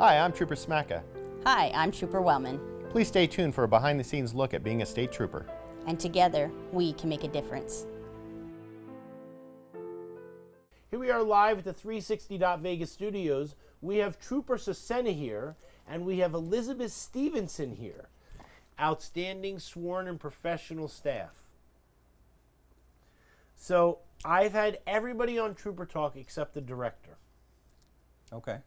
Hi, I'm Trooper Smacka. Hi, I'm Trooper Wellman, Please stay tuned for a behind-the-scenes look at being a state trooper. and together we can make a difference. Here we are live at the 360 Vegas studios. We have Trooper Sosena here, and we have Elizabeth Stevenson here. Outstanding sworn and professional staff. So I've had everybody on Trooper Talk except the director. Okay.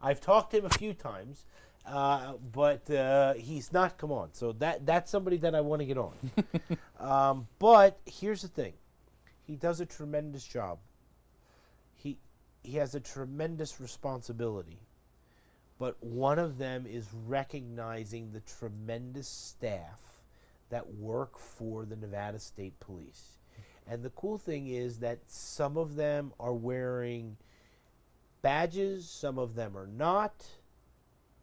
I've talked to him a few times, but he's not come on. So that's somebody that I want to get on. But here's the thing. He does a tremendous job. He has a tremendous responsibility. But one of them is recognizing the tremendous staff that work for the Nevada State Police. And the cool thing is that some of them are wearing badges, some of them are not,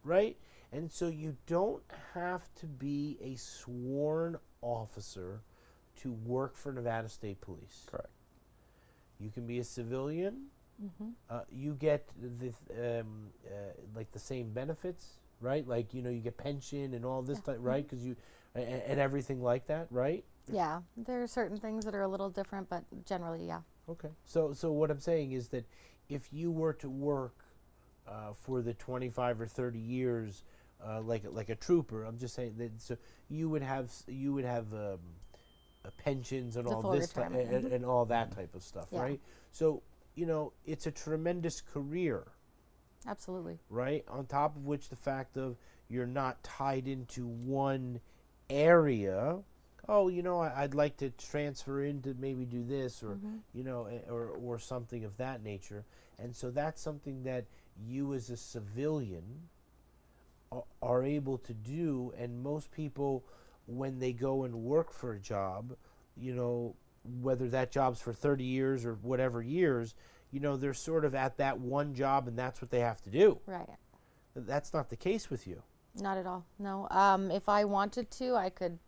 right? And so you don't have to be a sworn officer to work for Nevada State Police. Correct. You can be a civilian. You get like the same benefits, right? Like, you get pension and all this type, right? Because and everything like that, right? Yeah, there are certain things that are a little different, but generally, yeah. Okay. So what I'm saying is that if you were to work for the 25 or 30 years, like a trooper, I'm just saying that so you would have pensions and The all full this retirement. and all that type of stuff, Yeah. right? So it's a tremendous career, Absolutely. right? On top of which the fact of you're not tied into one area. Oh, I'd like to transfer into maybe do this or or something of that nature. And so that's something that you as a civilian are able to do. And most people, when they go and work for a job, whether that job's for 30 years or whatever years, they're sort of at that one job and that's what they have to do. Right. That's not the case with you. Not at all. No. If I wanted to, I could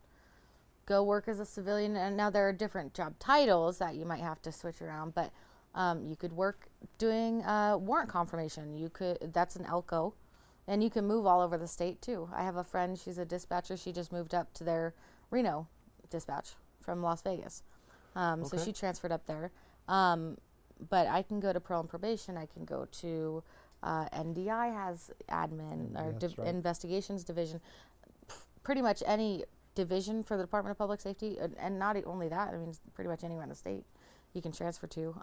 go work as a civilian. And now there are different job titles that you might have to switch around, but you could work doing warrant confirmation. That's an ELCO, and you can move all over the state too. I have a friend, she's a dispatcher. She just moved up to their Reno dispatch from Las Vegas. So she transferred up there. But I can go to parole and probation. I can go to NDI has admin or that's right. investigations division. Pretty much any division for the Department of Public Safety, and not only that, I mean, pretty much anywhere in the state you can transfer to.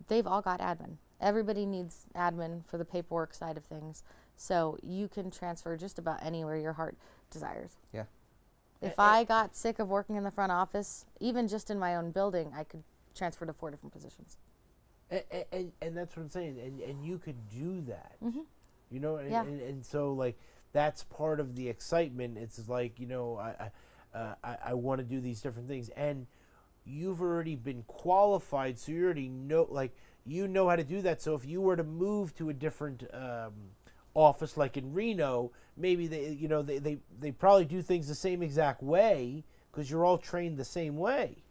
They've all got admin. Everybody needs admin for the paperwork side of things. So you can transfer just about anywhere your heart desires. Yeah. If I got sick of working in the front office, even just in my own building, I could transfer to 4 different positions. And that's what I'm saying. And you could do that. Yeah. And so, like, that's part of the excitement. It's like, I want to do these different things. And you've already been qualified, so you already know, like, how to do that. So if you were to move to a different office, like in Reno, maybe they probably do things the same exact way because you're all trained the same way.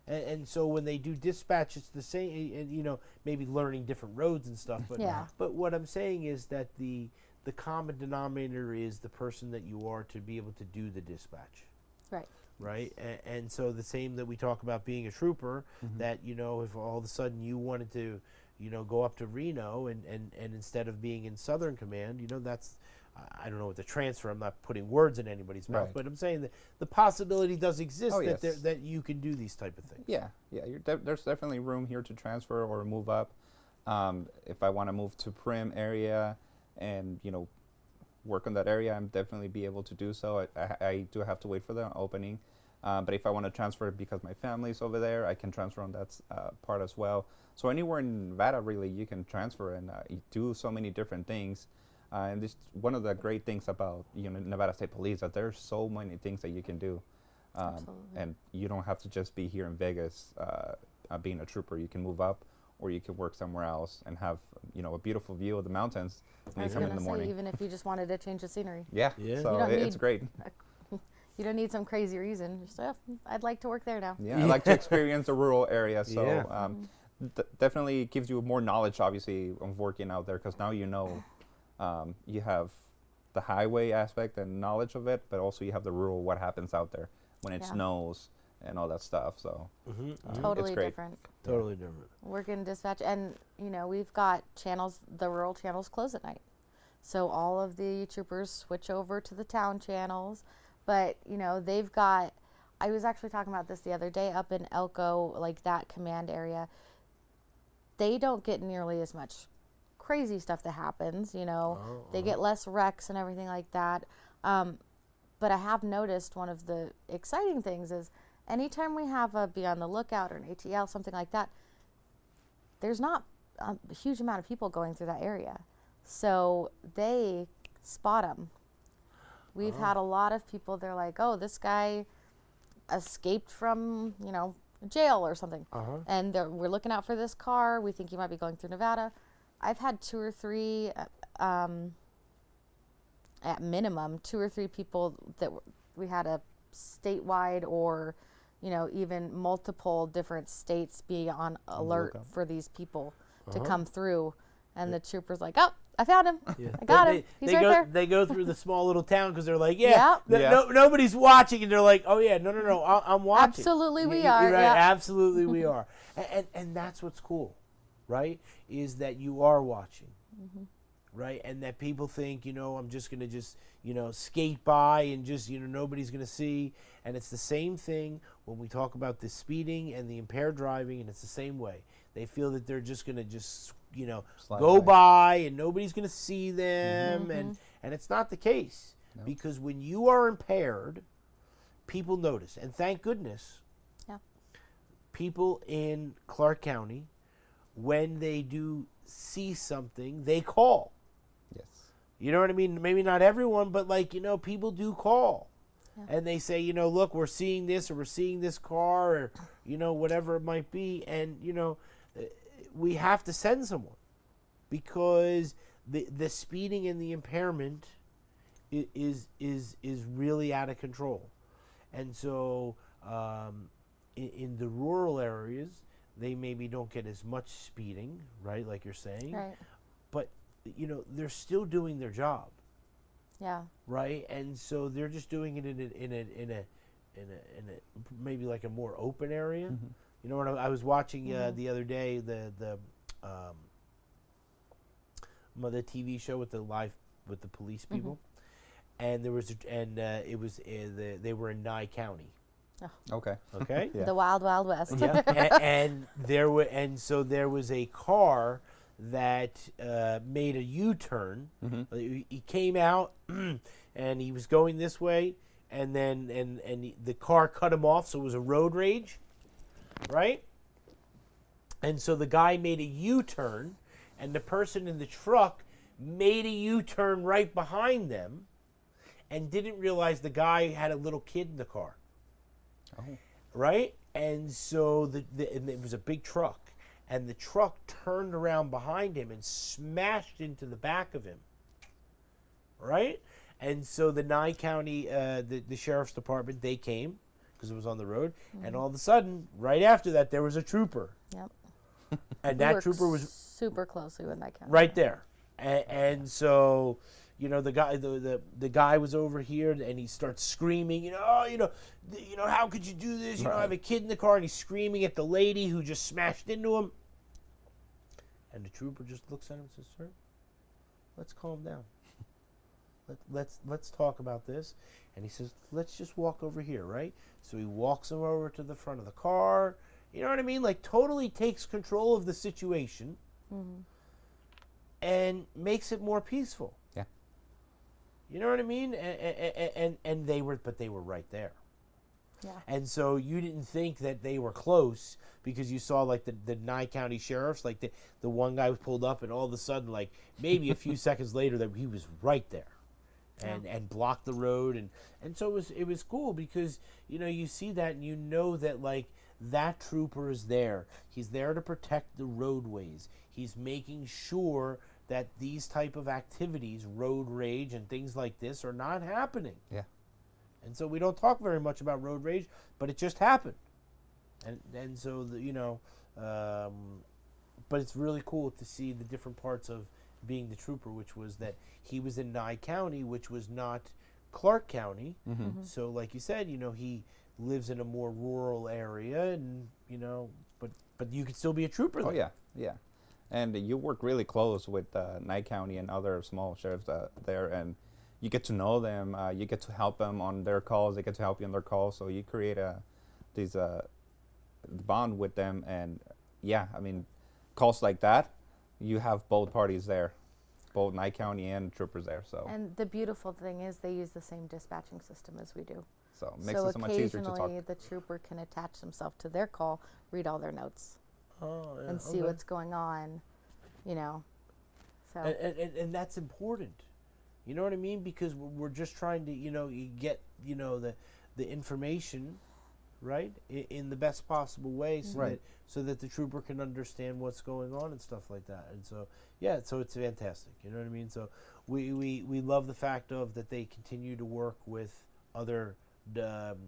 And so when they do dispatch, it's the same, and maybe learning different roads and stuff. But Yeah. But what I'm saying is that the common denominator is the person that you are to be able to do the dispatch. Right. Right. And so the same that we talk about being a trooper, that, if all of a sudden you wanted to, go up to Reno and instead of being in Southern Command, that's, I don't know what the transfer, I'm not putting words in anybody's mouth, Right. but I'm saying that the possibility does exist Oh, that yes. that you can do these type of things. Yeah. There's definitely room here to transfer or move up. If I want to move to Prim area and, work in that area, I'm definitely be able to do so. I do have to wait for the opening. But if I want to transfer because my family's over there, I can transfer on that part as well. So anywhere in Nevada, really, you can transfer and you do so many different things. And this one of the great things about Nevada State Police that there's so many things that you can do, and you don't have to just be here in Vegas being a trooper. You can move up, or you can work somewhere else and have a beautiful view of the mountains I when you was come in going the to say, morning. even if you just wanted to change the scenery. Yeah, Yeah. so You don't it's need- great. You don't need some crazy reason. Just, I'd like to work there now. Yeah, I like to experience the rural area, so Yeah. definitely gives you more knowledge, obviously, of working out there because now you know You have the highway aspect and knowledge of it, but also you have the rural, what happens out there when it Yeah. snows and all that stuff. So Totally it's great. different. Totally different. Work in dispatch, and we've got channels. The rural channels close at night, so all of the troopers switch over to the town channels. But they've got. I was actually talking about this the other day up in Elko, like that command area. They don't get nearly as much crazy stuff that happens. They get less wrecks and everything like that. But I have noticed one of the exciting things is anytime we have a Be on the Lookout or an ATL, something like that, there's not a huge amount of people going through that area. So they spot them. We've had a lot of people, they're like, oh, this guy escaped from, jail or something. And we're looking out for this car. We think he might be going through Nevada. I've had 2 or 3, at minimum, 2 or 3 people that we had a statewide or, even multiple different states be on alert for these people to come through. And the trooper's like, oh, I found him. I got him. He's right there. They go through the small little town because they're like, Yeah. nobody's watching, and they're like, oh yeah, no, I'm watching. Absolutely we You're are, right, yeah. absolutely we are, and that's what's cool, right? Is that you are watching, right? And that people think, I'm just gonna skate by and just nobody's gonna see, and it's the same thing when we talk about the speeding and the impaired driving, and it's the same way. They feel that they're just gonna Slide go by. by and nobody's going to see them, and it's not the case. Because when you are impaired, people notice, and thank goodness people in Clark County, when they do see something, they call. Yes. You know what I mean? Maybe not everyone, but people do call. And they say, look, we're seeing this, or we're seeing this car, or whatever it might be, and we have to send someone, because the speeding and the impairment is really out of control. And so in the rural areas, they maybe don't get as much speeding, right, like you're saying, Right. but they're still doing their job, Yeah. right? And so they're just doing it in a maybe like a more open area. You know what I was watching the other day, the TV show with the police people, and there was they were in Nye County. Okay. Okay. Yeah. The Wild Wild West. Yeah. and there was a car that made a U-turn. He came out and he was going this way, and then the car cut him off, so it was a road rage, right? And so the guy made a U-turn, and the person in the truck made a U-turn right behind them, and didn't realize the guy had a little kid in the car. Oh. Right? And so and it was a big truck, and the truck turned around behind him and smashed into the back of him. Right? And so the Nye County, the sheriff's department, they came because it was on the road, and all of a sudden, right after that, there was a trooper, Yep. and We that work trooper was super closely with that county. right there, and so the guy was over here, and he starts screaming, how could you do this? I have a kid in the car, and he's screaming at the lady who just smashed into him, and the trooper just looks at him and says, "Sir, let's calm down. Let's talk about this." And he says, "Let's just walk over here," right? So he walks him over to the front of the car. You know what I mean? Like, totally takes control of the situation and makes it more peaceful. Yeah. You know what I mean? And they were right there. Yeah. And so you didn't think that they were close because you saw like the Nye County sheriffs, like the one guy was pulled up, and all of a sudden, like maybe a few seconds later, that he was right there, and blocked the road, and so it was cool because you see that and you know that like that trooper is there. He's there to protect the roadways. He's making sure that these type of activities, road rage and things like this, are not happening. Yeah. And so we don't talk very much about road rage, but it just happened. And so but it's really cool to see the different parts of being the trooper, which was that he was in Nye County, which was not Clark County. So, like you said, he lives in a more rural area, and but you could still be a trooper. Oh there. yeah. And you work really close with Nye County and other small sheriffs there, and you get to know them. You get to help them on their calls. They get to help you on their calls. So you create these bond with them, and yeah, I mean, calls like that, you have both parties there, both Nye County and troopers there. So And the beautiful thing is they use the same dispatching system as we do. so it makes it so much easier to talk. Occasionally the trooper can attach himself to their call, read all their notes, Oh, yeah, and see okay. what's going on, So And that's important. You know what I mean? Because we're just trying to, you get, the information, right, in the best possible way, so that the trooper can understand what's going on and stuff like that. And so, yeah, so it's fantastic. You know what I mean? So we love the fact that they continue to work with other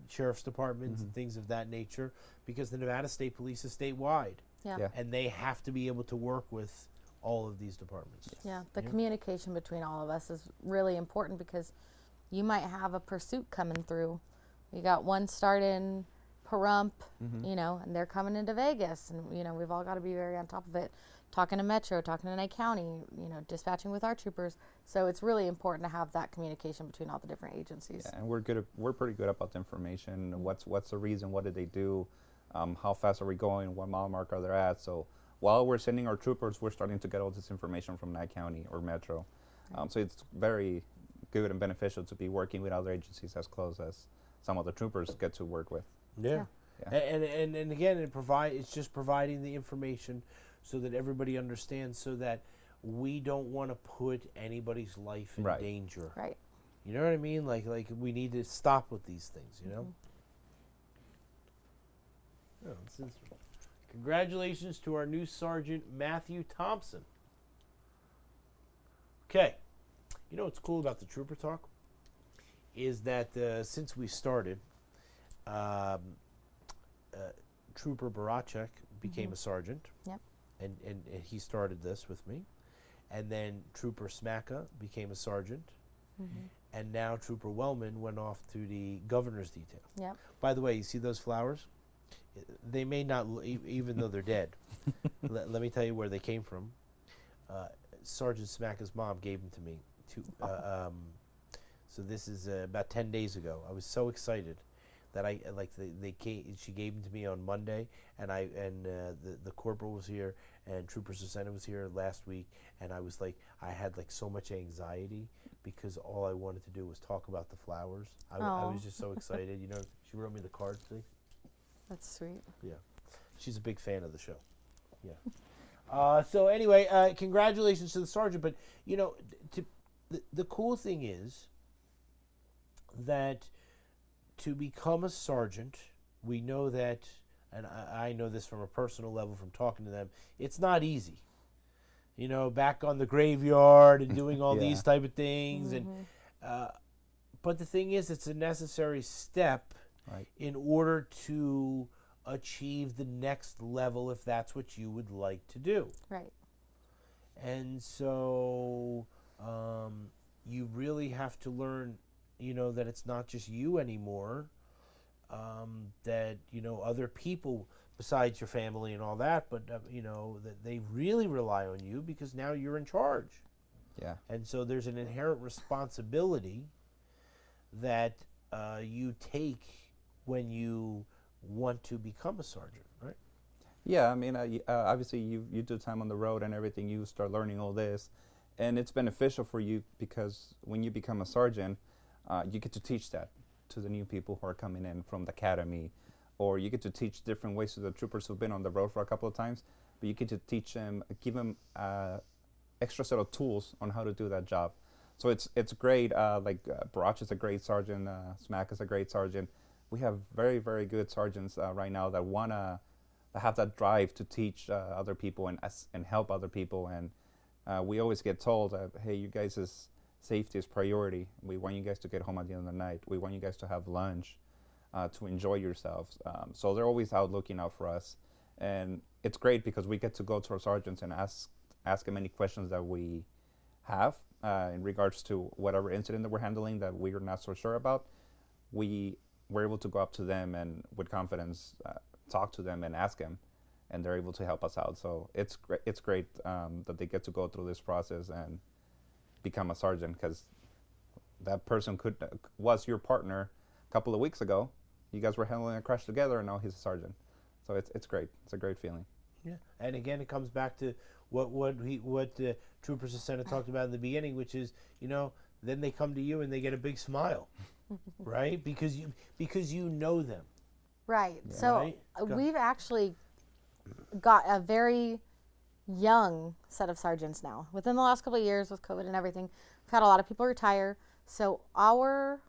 sheriff's departments and things of that nature, because the Nevada State Police is statewide, yeah. and they have to be able to work with all of these departments. Yeah, the communication between all of us is really important, because you might have a pursuit coming through. You got one start in Pahrump, and they're coming into Vegas, and we've all got to be very on top of it. Talking to Metro, talking to Nye County, dispatching with our troopers. So it's really important to have that communication between all the different agencies. Yeah, and we're pretty good about the information. What's the reason? What did they do? How fast are we going? What mile mark are they at? So while we're sending our troopers, we're starting to get all this information from Nye County or Metro. So it's very good and beneficial to be working with other agencies as close as some of the troopers get to work with. Yeah. Yeah. And again, it's just providing the information so that everybody understands, so that we don't want to put anybody's life in Right. danger. Right. You know what I mean? Like we need to stop with these things, Oh, congratulations to our new Sergeant Matthew Thompson. Okay. You know what's cool about the Trooper Talk is that since we started, Trooper Barachek became a sergeant. Yep. And he started this with me. And then Trooper Smacka became a sergeant. And now Trooper Wellman went off to the governor's detail. Yep. By the way, you see those flowers? They may not, even though they're dead. Let me tell you where they came from. Sergeant Smacka's mom gave them to me. So this is about 10 days ago. I was so excited that she gave them to me on Monday, and the corporal was here, and Trooper Susena was here last week, and I was I had so much anxiety, because all I wanted to do was talk about the flowers. I was just so excited. She wrote me the card, see? That's sweet. Yeah. She's a big fan of the show. Yeah. So anyway, congratulations to the sergeant. But, the cool thing is that to become a sergeant, we know that, and I know this from a personal level from talking to them, it's not easy. Back on the graveyard and doing all these type of things. But the thing is, it's a necessary step in order to achieve the next level, if that's what you would like to do. Right. And so you really have to learn, that it's not just you anymore, that, other people besides your family and all that, but, that they really rely on you, because now you're in charge. Yeah. And so there's an inherent responsibility that you take when you want to become a sergeant, right? Yeah, I mean, obviously you do time on the road and everything, you start learning all this, and it's beneficial for you, because when you become a sergeant, you get to teach that to the new people who are coming in from the academy, or you get to teach different ways to the troopers who've been on the road for a couple of times, but you get to teach them, give them extra set of tools on how to do that job. So it's great. Barach is a great sergeant, Smack is a great sergeant. We have very, very good sergeants right now that want to have that drive to teach other people and help other people. And we always get told, hey, you guys' safety is priority. We want you guys to get home at the end of the night. We want you guys to have lunch, to enjoy yourselves. So they're always out looking out for us. And it's great because we get to go to our sergeants and ask them any questions that we have in regards to whatever incident that we're handling that we're not so sure about, we're able to go up to them and with confidence talk to them and ask them, and they're able to help us out. So it's great that they get to go through this process and become a sergeant, because that person was your partner a couple of weeks ago. You guys were handling a crash together, and now he's a sergeant. So it's great. It's a great feeling. Yeah, and again, it comes back to what Trooper Cesena talked about in the beginning, which is, then they come to you and they get a big smile, right? Because you know them. Right. Yeah. So Right? we've actually got a very young set of sergeants now. Within the last couple of years with COVID and everything, we've had a lot of people retire. So our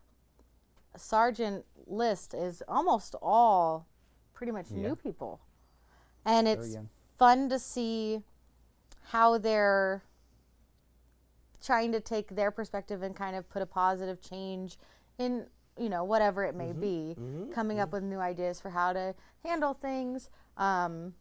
sergeant list is almost all pretty much Yeah. new people. And Very it's young. fun to see how they're trying to take their perspective and kind of put a positive change in, whatever it may be, coming up with new ideas for how to handle things. And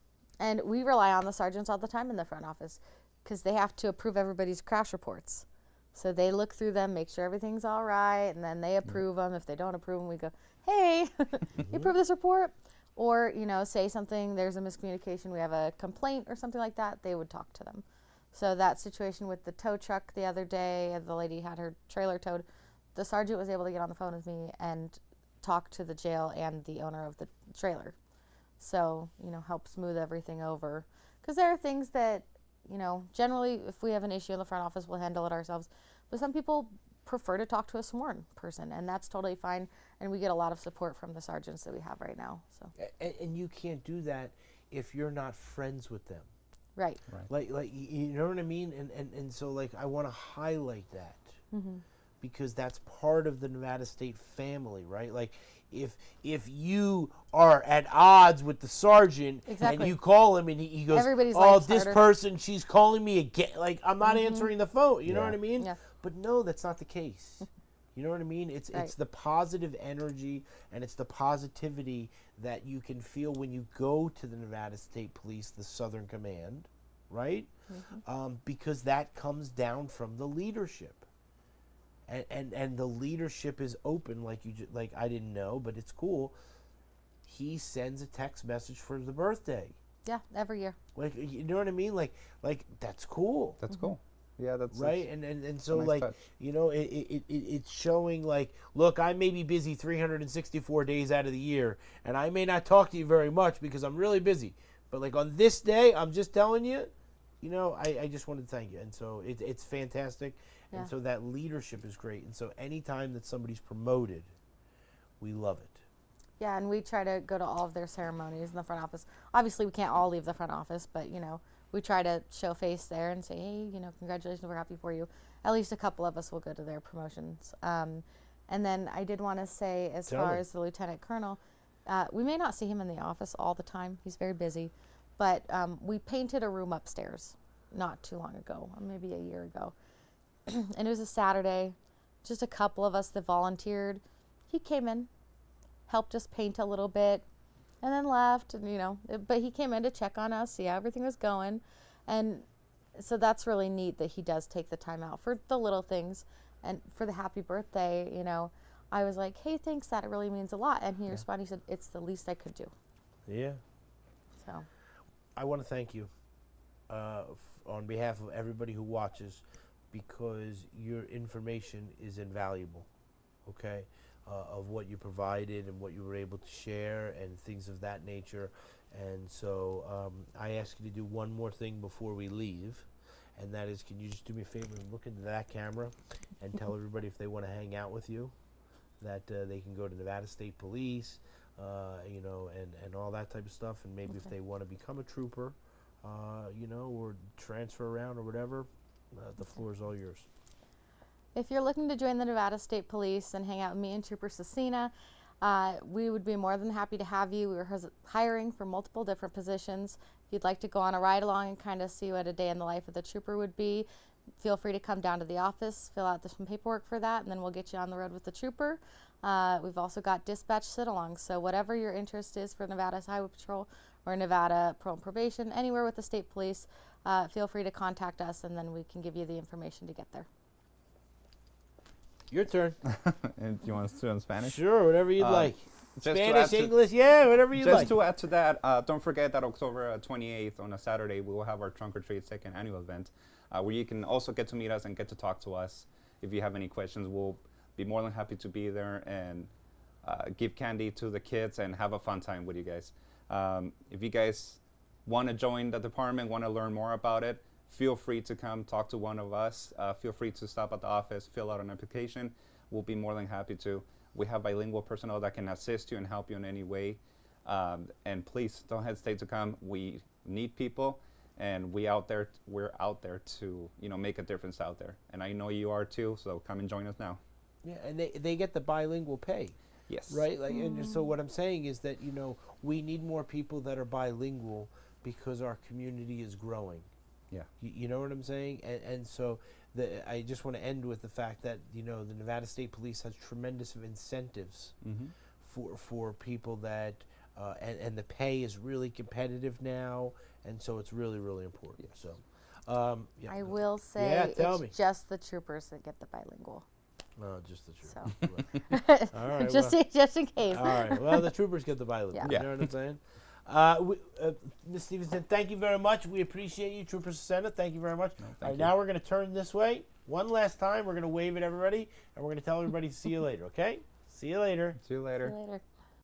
we rely on the sergeants all the time in the front office because they have to approve everybody's crash reports. So they look through them, make sure everything's all right, and then they approve them. If they don't approve them, we go, hey, you approve this report? Or, say something, there's a miscommunication, we have a complaint or something like that, they would talk to them. So that situation with the tow truck the other day, the lady had her trailer towed, the sergeant was able to get on the phone with me and talk to the jail and the owner of the trailer. So, help smooth everything over. Because there are things that, generally if we have an issue in the front office, we'll handle it ourselves. But some people prefer to talk to a sworn person, and that's totally fine. And we get a lot of support from the sergeants that we have right now. So And you can't do that if you're not friends with them. right. Like you know what I mean? And so I want to highlight that because that's part of the Nevada State family, right? Like if you are at odds with the sergeant and Exactly. you call him and he goes, Everybody's oh, life's this harder." person, she's calling me again. Like I'm not answering the phone. You know Yeah. what I mean? Yeah. But no, that's not the case. You know what I mean? It's Right. the positive energy and it's the positivity that you can feel when you go to the Nevada State Police, the Southern Command, right? Because that comes down from the leadership, and the leadership is open. Like I didn't know, but it's cool. He sends a text message for the birthday. Yeah, every year. Like you know what I mean? Like that's cool. That's cool. Yeah, that's Right, and so nice touch. it's showing look, I may be busy 364 days out of the year, and I may not talk to you very much because I'm really busy. But on this day, I'm just telling you, I just wanted to thank you, and so it's fantastic, Yeah. and so that leadership is great, and so anytime that somebody's promoted, we love it. Yeah, and we try to go to all of their ceremonies in the front office. Obviously, we can't all leave the front office, but we try to show face there and say, hey, congratulations, we're happy for you. At least a couple of us will go to their promotions. And then I did want to say, as Tell far me. as the lieutenant colonel, we may not see him in the office all the time. He's very busy. But we painted a room upstairs not too long ago, maybe a year ago. And it was a Saturday, just a couple of us that volunteered. He came in, helped us paint a little bit, and then left. And but he came in to check on us, see how everything was going, and so that's really neat that he does take the time out for the little things. And for the happy birthday, I was like, hey, thanks, that really means a lot. And he responded, he said, it's the least I could do. Yeah. So I want to thank you on behalf of everybody who watches, because your information is invaluable, okay, of what you provided and what you were able to share and things of that nature. And so I ask you to do one more thing before we leave, and that is, can you just do me a favor and look into that camera and tell everybody if they want to hang out with you, that they can go to Nevada State Police, and all that type of stuff, and maybe if they want to become a trooper, or transfer around or whatever, the floor is all yours. if you're looking to join the Nevada State Police and hang out with me and Trooper Cecina, we would be more than happy to have you. We were hiring for multiple different positions. If you'd like to go on a ride along and kind of see what a day in the life of the trooper would be, feel free to come down to the office, fill out some paperwork for that, and then we'll get you on the road with the trooper. We've also got dispatch sit-alongs, so whatever your interest is for Nevada's Highway Patrol or Nevada Parole and Probation, anywhere with the state police, feel free to contact us, and then we can give you the information to get there. Your turn. And you want to do it in Spanish? Sure, whatever you'd like. just to Spanish, add to- English, yeah, whatever you'd Just like. to add to that, don't forget that October 28th on a Saturday, we will have our Trunk or Treat second annual event, where you can also get to meet us and get to talk to us. If you have any questions, we'll be more than happy to be there and give candy to the kids and have a fun time with you guys. If you guys want to join the department, want to learn more about it, feel free to come talk to one of us. Feel free to stop at the office, fill out an application. We'll be more than happy to. We have bilingual personnel that can assist you and help you in any way. And please don't hesitate to come. We need people, and we're out there to make a difference out there. And I know you are too. So come and join us now. Yeah, and they get the bilingual pay. Yes. Right, like, and so what I'm saying is that we need more people that are bilingual because our community is growing. Yeah. You know what I'm saying? And so I just want to end with the fact that the Nevada State Police has tremendous incentives for people that and the pay is really competitive now, and so it's really, really important. Yes. So yeah. I will say Yeah, tell it's me. just the troopers that get the bilingual. Oh, just the truth. So All right. just in case. All right. Well, the troopers get the bilingual. Yeah. You know what I'm saying? Ms. Stevenson, thank you very much. We appreciate you, Trooper Senna. Thank you very much. All right, now we're going to turn this way one last time. We're going to wave at everybody, and we're going to tell everybody to see you later, okay? See you later. See you later. See you later.